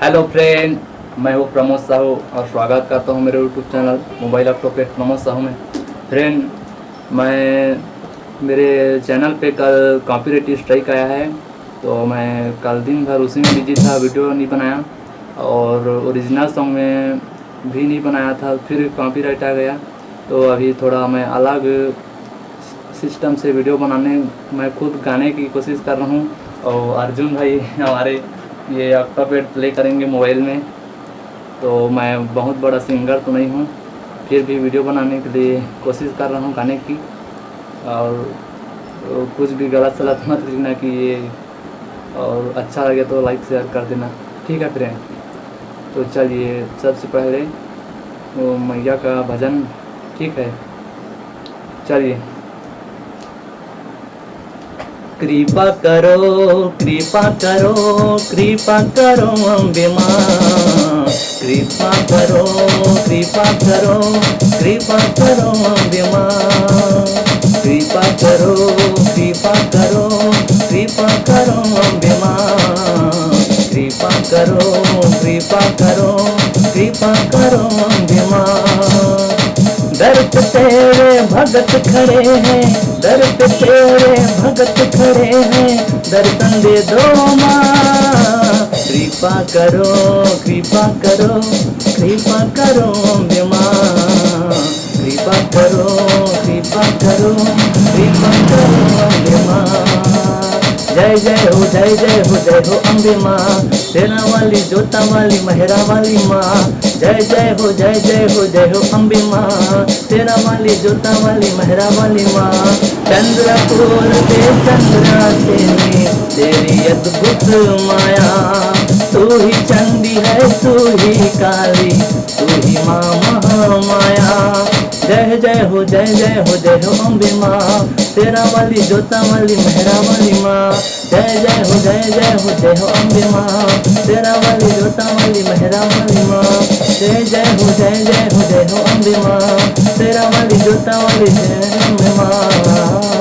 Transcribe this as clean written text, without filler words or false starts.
Hello friend, मैं हूँ प्रमोद साहू और स्वागत करता हूँ मेरे यूट्यूब चैनल मोबाइल लैपटॉप पे प्रमोद साहू में। फ्रेंड, मैं मेरे चैनल पे कल कॉपीराइट स्ट्राइक आया है, तो मैं कल दिन भर उसी में बिजी था, वीडियो नहीं बनाया और ओरिजिनल सॉन्ग में भी नहीं बनाया था। फिर कॉपीराइट आ गया, तो अभी थोड़ा मैं अलग सिस्टम से वीडियो बनाने, मैं खुद गाने की कोशिश कर रहा हूँ। और अर्जुन भाई हमारे ये ऑक्टोपैड प्ले करेंगे मोबाइल में। तो मैं बहुत बड़ा सिंगर तो नहीं हूँ, फिर भी वीडियो बनाने के लिए कोशिश कर रहा हूँ गाने की। और कुछ भी गलत सलत मत लिखना कि ये, और अच्छा लगे तो लाइक शेयर कर देना, ठीक है फ्रेंड। तो चलिए सबसे पहले वो मैया का भजन, ठीक है, चलिए। कृपा करो कृपा करो कृपा करो अम्बे माँ, कृपा करो कृपा करो कृपा करो अम्बे माँ, कृपा करो कृपा करो कृपा करो अम्बे माँ, कृपा करो कृपा करो कृपा करो अम्बे माँ। दर पे तेरे भगत खड़े हैं, दर पे तेरे भगत खड़े हैं, दर्शन दे दो माँ। कृपा करो कृपा करो कृपा करो अम्बे माँ, कृपा करो कृपा करो कृपा करो अम्बे माँ। जय जय हो जय जय हो जय हो अम्बे माँ, तेरा वाली जोता वाली मेहरा वाली माँ। जय जय हो जय हो अम्बे माँ, तेरा वाली जोता वाली मेहरा वाली माँ। चंद्र फूल पे चंद्रा से तेरी अद्भुत माया, तू ही चंडी है तू ही काली तू ही माँ महामाया। जय हो अम्बे माँ, तेरा वाली जोता वाली मेहरा वाली माँ। जय हो अम्बे माँ, तेरा वाली जोता वाली मेहरा वाली माँ। जय हो अम्बे माँ, तेरा वाली जोता वाली जय अम्बे माँ।